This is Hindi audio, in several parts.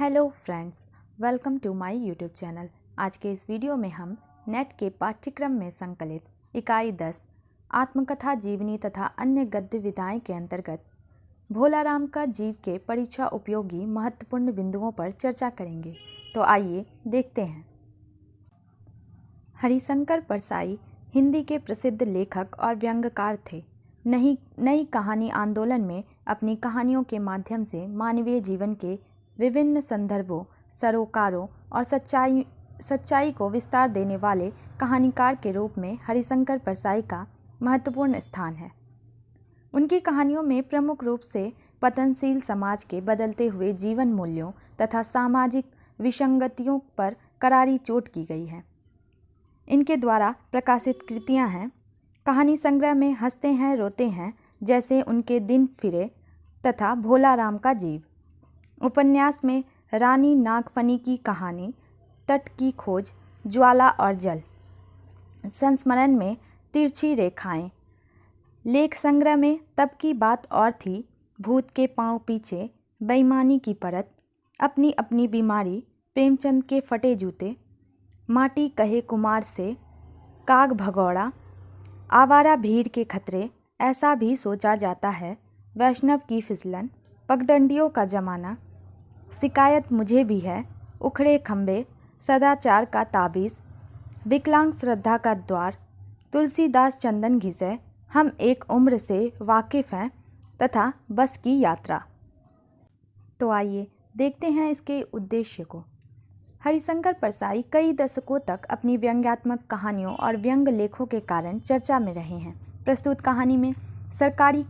Hello friends, welcome to my YouTube channel. आज के इस वीडियो में हम नेट के पाठ्यक्रम में संकलित इकाई 10 आत्मकथा जीवनी तथा अन्य गद्य विधाएं के अंतर्गत भोलाराम का जीव के परीक्षा उपयोगी महत्वपूर्ण बिंदुओं पर चर्चा करेंगे। तो आइए देखते हैं। हरिशंकर परसाई हिंदी के प्रसिद्ध लेखक और व्यंग्यकार थे। नई कहानी आंदोलन में अपनी कहानियों के माध्यम से मानवीय जीवन के विभिन्न संदर्भों, सरोकारों और सच्चाई को विस्तार देने वाले कहानीकार के रूप में हरिशंकर परसाई का महत्वपूर्ण स्थान है। उनकी कहानियों में प्रमुख रूप से पतनशील समाज के बदलते हुए जीवन मूल्यों तथा सामाजिक विसंगतियों पर करारी चोट की गई है। इनके द्वारा प्रकाशित कृतियां हैं कहानी संग्रह में हंसते हैं रोते हैं, जैसे उनके दिन फिरे तथा भोलाराम का जीव। उपन्यास में रानी नागफनी की कहानी, तट की खोज, ज्वाला और जल। संस्मरण में तिरछी रेखाएं। लेख संग्रह में तब की बात और थी, भूत के पांव पीछे, बेईमानी की परत, अपनी अपनी बीमारी, प्रेमचंद के फटे जूते, माटी कहे कुमार से, काग भगौड़ा, आवारा भीड़ के खतरे, ऐसा भी सोचा जाता है, वैष्णव की फिसलन, पगडंडियों का जमाना, शिकायत मुझे भी है, उखड़े खंबे, सदाचार का ताबीज़, विकलांग श्रद्धा का द्वार, तुलसीदास चंदन घिसे, हम एक उम्र से वाकिफ़ हैं तथा बस की यात्रा। तो आइए देखते हैं इसके उद्देश्य को। हरिशंकर परसाई कई दशकों तक अपनी व्यंग्यात्मक कहानियों और व्यंग्य लेखों के कारण चर्चा में रहे हैं। प्रस्तुत कहानी में सरकारी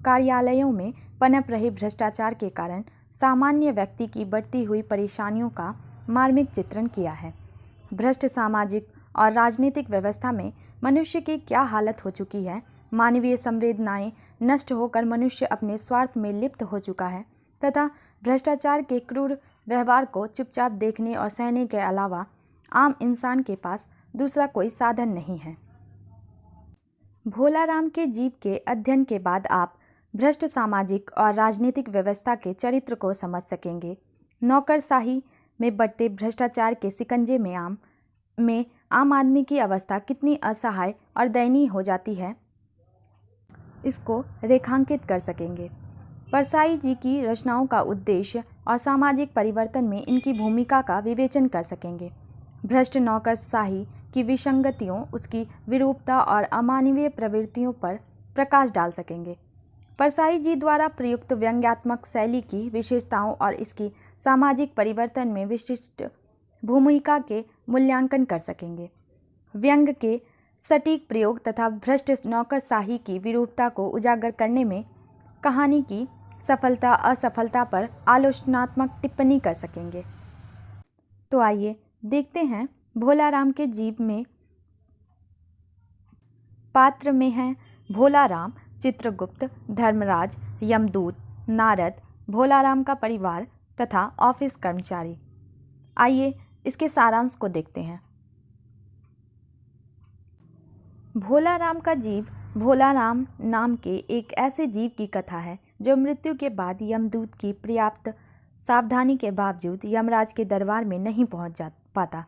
कार्यालयों में पनप रहे भ्रष्टाचार के कारण सामान्य व्यक्ति की बढ़ती हुई परेशानियों का मार्मिक चित्रण किया है। भ्रष्ट सामाजिक और राजनीतिक व्यवस्था में मनुष्य की क्या हालत हो चुकी है, मानवीय संवेदनाएं नष्ट होकर मनुष्य अपने स्वार्थ में लिप्त हो चुका है तथा भ्रष्टाचार के क्रूर व्यवहार को चुपचाप देखने और सहने के अलावा आम इंसान के पास दूसरा कोई साधन नहीं है। भोलाराम के जीव के अध्ययन के बाद आप भ्रष्ट सामाजिक और राजनीतिक व्यवस्था के चरित्र को समझ सकेंगे। नौकरशाही में बढ़ते भ्रष्टाचार के शिकंजे में आम आदमी की अवस्था कितनी असहाय और दयनीय हो जाती है, इसको रेखांकित कर सकेंगे। परसाई जी की रचनाओं का उद्देश्य और सामाजिक परिवर्तन में इनकी भूमिका का विवेचन कर सकेंगे। भ्रष्ट नौकरशाही की विसंगतियों, उसकी विरूपता और अमानवीय प्रवृत्तियों पर प्रकाश डाल सकेंगे। परसाई जी द्वारा प्रयुक्त व्यंग्यात्मक शैली की विशेषताओं और इसकी सामाजिक परिवर्तन में विशिष्ट भूमिका के मूल्यांकन कर सकेंगे। व्यंग्य के सटीक प्रयोग तथा भ्रष्ट नौकरशाही की विरूपता को उजागर करने में कहानी की सफलता असफलता पर आलोचनात्मक टिप्पणी कर सकेंगे। तो आइए देखते हैं भोलाराम के जीव में। पात्र में हैं भोलाराम, चित्रगुप्त, धर्मराज, यमदूत, नारद, भोलाराम का परिवार तथा ऑफिस कर्मचारी। आइए इसके सारांश को देखते हैं। भोलाराम का जीव भोलाराम नाम के एक ऐसे जीव की कथा है जो मृत्यु के बाद यमदूत की पर्याप्त सावधानी के बावजूद यमराज के दरबार में नहीं पहुंच पाता।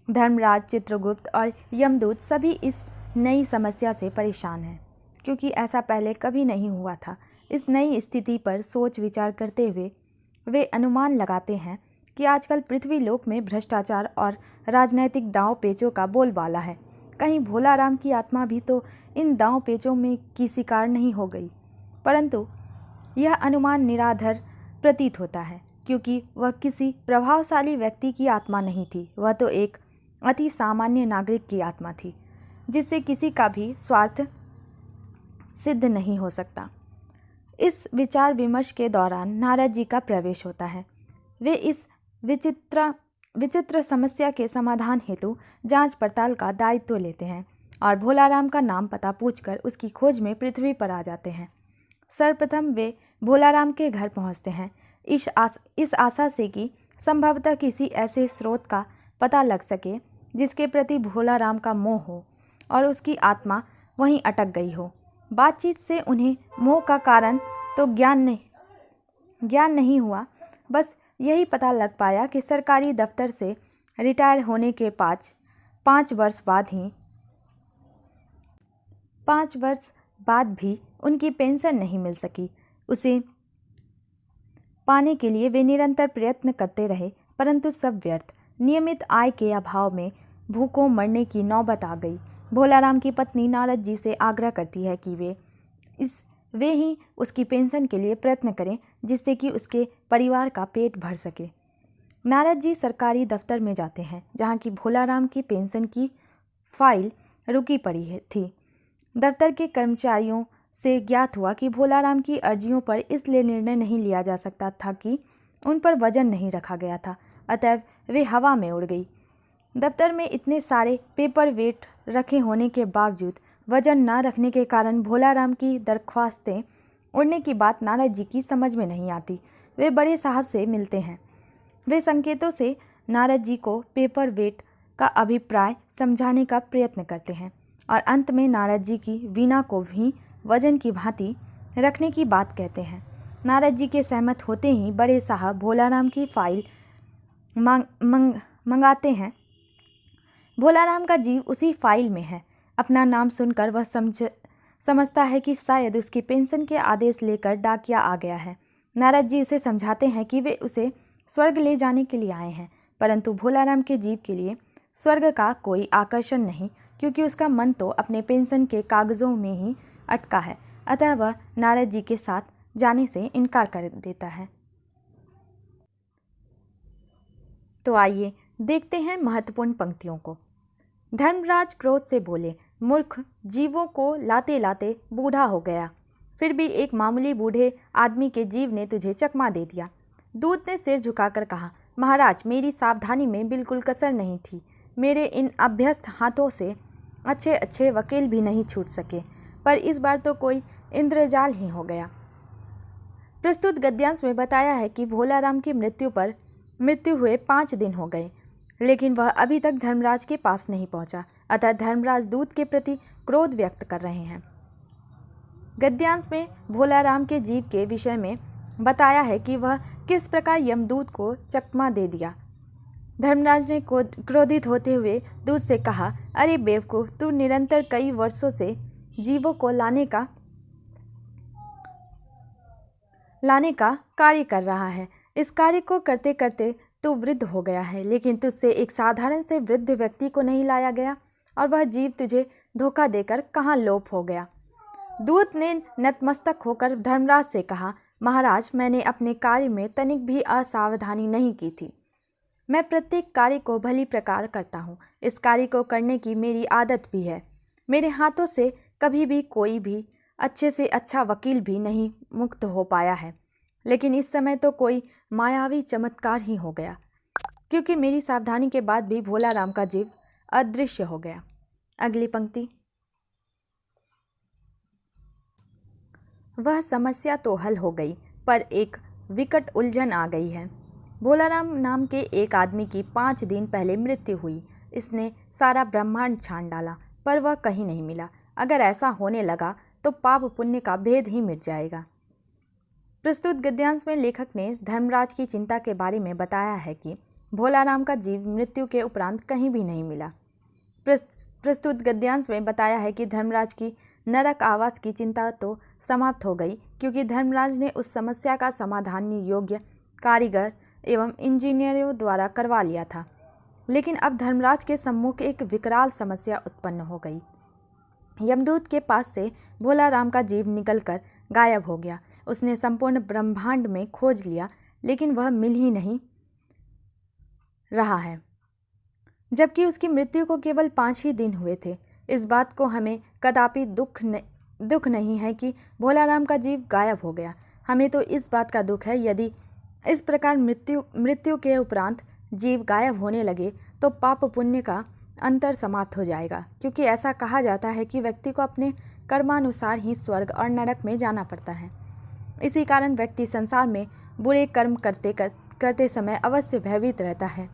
धर्मराज, चित्रगुप्त और यमदूत सभी इस नई समस्या से परेशान हैं, क्योंकि ऐसा पहले कभी नहीं हुआ था। इस नई स्थिति पर सोच विचार करते हुए वे अनुमान लगाते हैं कि आजकल पृथ्वी लोक में भ्रष्टाचार और राजनैतिक दांव पेचों का बोलबाला है। कहीं भोलाराम की आत्मा भी तो इन दांव पेचों में की शिकार नहीं हो गई। परंतु यह अनुमान निराधार प्रतीत होता है, क्योंकि वह किसी प्रभावशाली व्यक्ति की आत्मा नहीं थी। वह तो एक अति सामान्य नागरिक की आत्मा थी, जिससे किसी का भी स्वार्थ सिद्ध नहीं हो सकता। इस विचार विमर्श के दौरान नारद जी का प्रवेश होता है। वे इस विचित्र समस्या के समाधान हेतु जांच पड़ताल का दायित्व लेते हैं और भोलाराम का नाम पता पूछकर उसकी खोज में पृथ्वी पर आ जाते हैं। सर्वप्रथम वे भोलाराम के घर पहुंचते हैं, इस आशा से कि संभवतः किसी ऐसे स्रोत का पता लग सके जिसके प्रति भोलाराम का मोह हो और उसकी आत्मा वहीं अटक गई हो। बातचीत से उन्हें मोह का कारण तो ज्ञान नहीं हुआ, बस यही पता लग पाया कि सरकारी दफ्तर से रिटायर होने के 5 वर्ष बाद भी उनकी पेंशन नहीं मिल सकी। उसे पाने के लिए वे निरंतर प्रयत्न करते रहे, परंतु सब व्यर्थ। नियमित आय के अभाव में भूखों मरने की नौबत आ गई। भोलाराम की पत्नी नारद जी से आग्रह करती है कि वे ही उसकी पेंशन के लिए प्रयत्न करें, जिससे कि उसके परिवार का पेट भर सके। नारद जी सरकारी दफ्तर में जाते हैं, जहाँ की भोलाराम की पेंशन की फाइल रुकी पड़ी थी। दफ्तर के कर्मचारियों से ज्ञात हुआ कि भोलाराम की अर्जियों पर इसलिए निर्णय नहीं लिया जा सकता था कि उन पर वजन नहीं रखा गया था, अतएव वे हवा में उड़ गई। दफ्तर में इतने सारे पेपर वेट रखे होने के बावजूद वजन न रखने के कारण भोलाराम की दरख्वास्तें उड़ने की बात नारद जी की समझ में नहीं आती। वे बड़े साहब से मिलते हैं। वे संकेतों से नारद जी को पेपर वेट का अभिप्राय समझाने का प्रयत्न करते हैं और अंत में नारद जी की वीणा को भी वजन की भांति रखने की बात कहते हैं। नारद जी के सहमत होते ही बड़े साहब भोलाराम की फाइल मंगाते हैं। भोलाराम का जीव उसी फाइल में है। अपना नाम सुनकर वह समझता है कि शायद उसकी पेंशन के आदेश लेकर डाकिया आ गया है। नारद जी उसे समझाते हैं कि वे उसे स्वर्ग ले जाने के लिए आए हैं, परंतु भोलाराम के जीव के लिए स्वर्ग का कोई आकर्षण नहीं, क्योंकि उसका मन तो अपने पेंशन के कागजों में ही अटका है। अतः वह नारद जी के साथ जाने से इनकार कर देता है। तो आइए देखते हैं महत्वपूर्ण पंक्तियों को। धर्मराज क्रोध से बोले, मूर्ख, जीवों को लाते लाते बूढ़ा हो गया, फिर भी एक मामूली बूढ़े आदमी के जीव ने तुझे चकमा दे दिया। दूत ने सिर झुकाकर कहा, महाराज, मेरी सावधानी में बिल्कुल कसर नहीं थी। मेरे इन अभ्यस्त हाथों से अच्छे अच्छे वकील भी नहीं छूट सके, पर इस बार तो कोई इंद्रजाल ही हो गया। प्रस्तुत गद्यांश में बताया है कि भोलाराम की मृत्यु हुए 5 दिन हो गए, लेकिन वह अभी तक धर्मराज के पास नहीं पहुंचा। अतः धर्मराज दूत के प्रति क्रोध व्यक्त कर रहे हैं। गद्यांश में भोलाराम के जीव के विषय में बताया है कि वह किस प्रकार यमदूत को चकमा दे दिया। धर्मराज ने क्रोधित होते हुए दूत से कहा, अरे बेवकूफ़, तू निरंतर कई वर्षों से जीवों को लाने का कार्य कर रहा है। इस कार्य को करते करते तू वृद्ध हो गया है, लेकिन तुझसे एक साधारण से वृद्ध व्यक्ति को नहीं लाया गया, और वह जीव तुझे धोखा देकर कहाँ लोप हो गया। दूत ने नतमस्तक होकर धर्मराज से कहा, महाराज, मैंने अपने कार्य में तनिक भी असावधानी नहीं की थी। मैं प्रत्येक कार्य को भली प्रकार करता हूँ। इस कार्य को करने की मेरी आदत भी है। मेरे हाथों से कभी भी कोई भी अच्छे से अच्छा वकील भी नहीं मुक्त हो पाया है, लेकिन इस समय तो कोई मायावी चमत्कार ही हो गया, क्योंकि मेरी सावधानी के बाद भी भोलाराम का जीव अदृश्य हो गया। अगली पंक्ति। वह समस्या तो हल हो गई, पर एक विकट उलझन आ गई है। भोलाराम नाम के एक आदमी की 5 दिन पहले मृत्यु हुई। इसने सारा ब्रह्मांड छान डाला, पर वह कहीं नहीं मिला। अगर ऐसा होने लगा तो पाप पुण्य का भेद ही मिट जाएगा। प्रस्तुत गद्यांश में लेखक ने धर्मराज की चिंता के बारे में बताया है कि भोलाराम का जीव मृत्यु के उपरांत कहीं भी नहीं मिला। प्रस्तुत गद्यांश में बताया है कि धर्मराज की नरक आवास की चिंता तो समाप्त हो गई, क्योंकि धर्मराज ने उस समस्या का समाधान योग्य कारीगर एवं इंजीनियरों द्वारा करवा लिया था। लेकिन अब धर्मराज के सम्मुख एक विकराल समस्या उत्पन्न हो गई। यमदूत के पास से भोलाराम का जीव निकलकर गायब हो गया। उसने संपूर्ण ब्रह्मांड में खोज लिया, लेकिन वह मिल ही नहीं रहा है, जबकि उसकी मृत्यु को केवल 5 ही दिन हुए थे। इस बात को हमें कदापि दुख नहीं है कि भोलाराम का जीव गायब हो गया। हमें तो इस बात का दुख है, यदि इस प्रकार मृत्यु के उपरांत जीव गायब होने लगे तो पाप पुण्य का अंतर समाप्त हो जाएगा, क्योंकि ऐसा कहा जाता है कि व्यक्ति को अपने कर्मानुसार ही स्वर्ग और नरक में जाना पड़ता है। इसी कारण व्यक्ति संसार में बुरे कर्म करते समय अवश्य भयभीत रहता है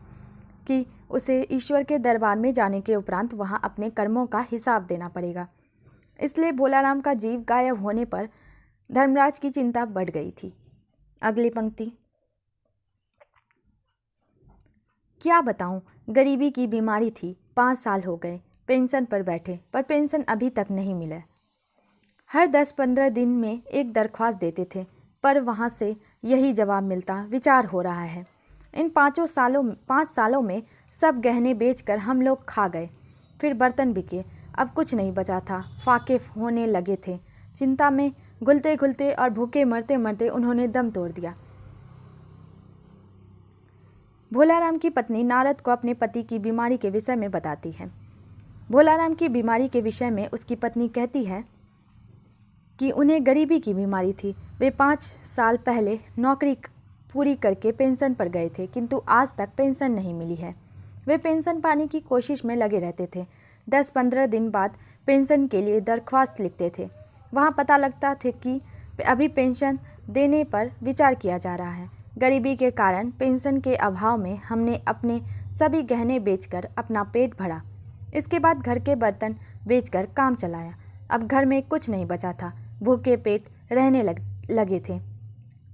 कि उसे ईश्वर के दरबार में जाने के उपरांत वहाँ अपने कर्मों का हिसाब देना पड़ेगा। इसलिए भोलाराम का जीव गायब होने पर धर्मराज की चिंता बढ़ गई थी। अगली पंक्ति। क्या बताऊं, गरीबी की बीमारी थी। 5 साल हो गए पेंशन पर बैठे, पर पेंशन अभी तक नहीं मिला। हर 10-15 दिन में एक दरख्वास्त देते थे, पर वहाँ से यही जवाब मिलता, विचार हो रहा है। इन 5 सालों में सब गहने बेचकर हम लोग खा गए, फिर बर्तन बिके, अब कुछ नहीं बचा था। फाके होने लगे थे। चिंता में घुलते घुलते और भूखे मरते मरते उन्होंने दम तोड़ दिया। भोलाराम की पत्नी नारद को अपने पति की बीमारी के विषय में बताती है। भोलाराम की बीमारी के विषय में उसकी पत्नी कहती है कि उन्हें गरीबी की बीमारी थी। वे 5 साल पहले नौकरी पूरी करके पेंशन पर गए थे, किंतु आज तक पेंशन नहीं मिली है। वे पेंशन पाने की कोशिश में लगे रहते थे। 10-15 दिन बाद पेंशन के लिए दरख्वास्त लिखते थे। वहाँ पता लगता था कि अभी पेंशन देने पर विचार किया जा रहा है। गरीबी के कारण पेंशन के अभाव में हमने अपने सभी गहने बेचकर अपना पेट भरा। इसके बाद घर के बर्तन बेचकर काम चलाया। अब घर में कुछ नहीं बचा था। भूखे पेट रहने लगे थे।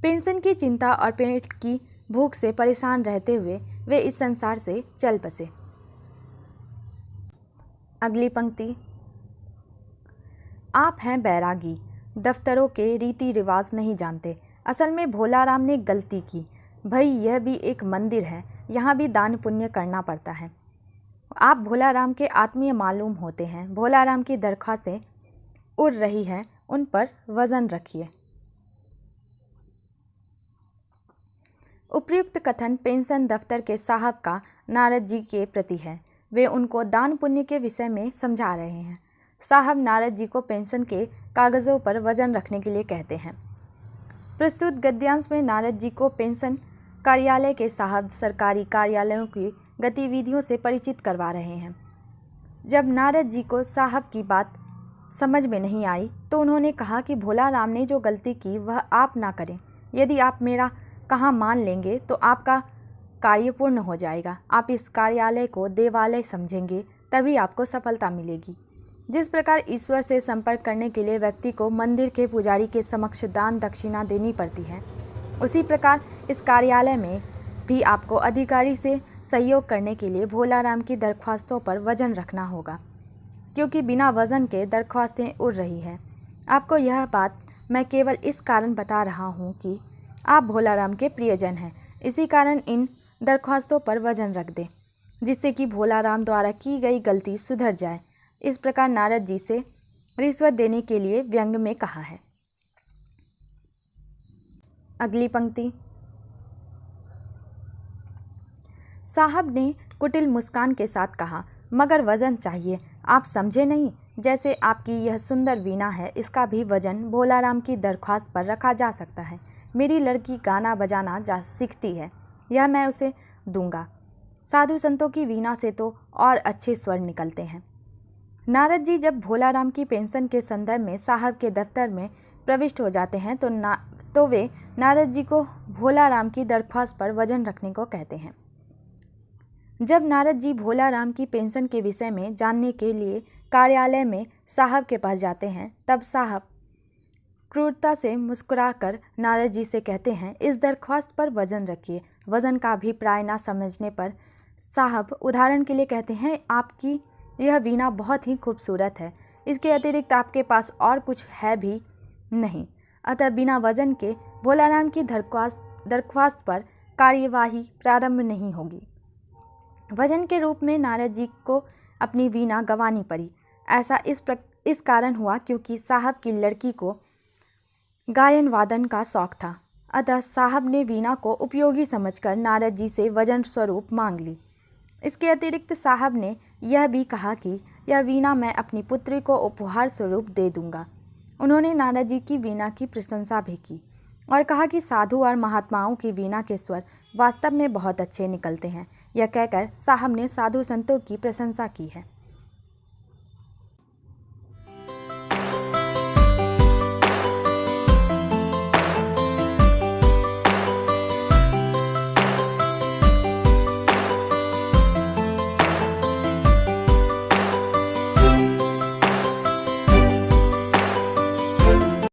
पेंशन की चिंता और पेट की भूख से परेशान रहते हुए वे इस संसार से चल बसे। अगली पंक्ति। आप हैं बैरागी, दफ्तरों के रीति रिवाज नहीं जानते। असल में भोलाराम ने गलती की। भाई यह भी एक मंदिर है, यहाँ भी दान पुण्य करना पड़ता है। आप भोलाराम के आत्मीय मालूम होते हैं। भोलाराम की दरख्वास्तें उड़ रही हैं, उन पर वजन रखिए। उपर्युक्त कथन पेंशन दफ्तर के साहब का नारद जी के प्रति है। वे उनको दान पुण्य के विषय में समझा रहे हैं। साहब नारद जी को पेंशन के कागज़ों पर वजन रखने के लिए कहते हैं। प्रस्तुत गद्यांश में नारद जी को पेंशन कार्यालय के साहब सरकारी कार्यालयों की गतिविधियों से परिचित करवा रहे हैं। जब नारद जी को साहब की बात समझ में नहीं आई तो उन्होंने कहा कि भोलाराम ने जो गलती की वह आप ना करें। यदि आप मेरा कहा मान लेंगे तो आपका कार्य पूर्ण हो जाएगा। आप इस कार्यालय को देवालय समझेंगे, तभी आपको सफलता मिलेगी। जिस प्रकार ईश्वर से संपर्क करने के लिए व्यक्ति को मंदिर के पुजारी के समक्ष दान दक्षिणा देनी पड़ती है, उसी प्रकार इस कार्यालय में भी आपको अधिकारी से सहयोग करने के लिए भोलाराम की दरख्वास्तों पर वजन रखना होगा, क्योंकि बिना वजन के दरख्वास्तें उड़ रही हैं। आपको यह बात मैं केवल इस कारण बता रहा हूँ कि आप भोलाराम के प्रियजन हैं। इसी कारण इन दरख्वास्तों पर वजन रख दें, जिससे कि भोलाराम द्वारा की गई गलती सुधर जाए। इस प्रकार नारद जी से रिश्वत देने के लिए व्यंग में कहा है। अगली पंक्ति। साहब ने कुटिल मुस्कान के साथ कहा, मगर वजन चाहिए। आप समझे नहीं, जैसे आपकी यह सुंदर वीणा है, इसका भी वजन भोलाराम की दरख्वास्त पर रखा जा सकता है। मेरी लड़की गाना बजाना सीखती है, यह मैं उसे दूंगा। साधु संतों की वीणा से तो और अच्छे स्वर निकलते हैं। नारद जी जब भोलाराम की पेंशन के संदर्भ में साहब के दफ्तर में प्रविष्ट हो जाते हैं तो वे नारद जी को भोलाराम की दरख्वास्त पर वजन रखने को कहते हैं। जब नारद जी भोलाराम की पेंशन के विषय में जानने के लिए कार्यालय में साहब के पास जाते हैं, तब साहब क्रूरता से मुस्कुराकर नारद जी से कहते हैं, इस दरख्वास्त पर वजन रखिए। वजन का अभिप्राय न समझने पर साहब उदाहरण के लिए कहते हैं, आपकी यह वीणा बहुत ही खूबसूरत है, इसके अतिरिक्त आपके पास और कुछ है भी नहीं, अतः बिना वजन के भोलाराम की दरख्वास्त पर कार्यवाही प्रारंभ नहीं होगी। वजन के रूप में नारद जी को अपनी वीणा गंवानी पड़ी। ऐसा इस कारण हुआ क्योंकि साहब की लड़की को गायन वादन का शौक था, अतः साहब ने वीणा को उपयोगी समझकर नारद जी से वजन स्वरूप मांग ली। इसके अतिरिक्त साहब ने यह भी कहा कि यह वीणा मैं अपनी पुत्री को उपहार स्वरूप दे दूंगा। उन्होंने नारद जी की वीणा की प्रशंसा भी की और कहा कि साधु और महात्माओं की वीणा के स्वर वास्तव में बहुत अच्छे निकलते हैं। यह कहकर साहब ने साधु संतों की प्रशंसा की है।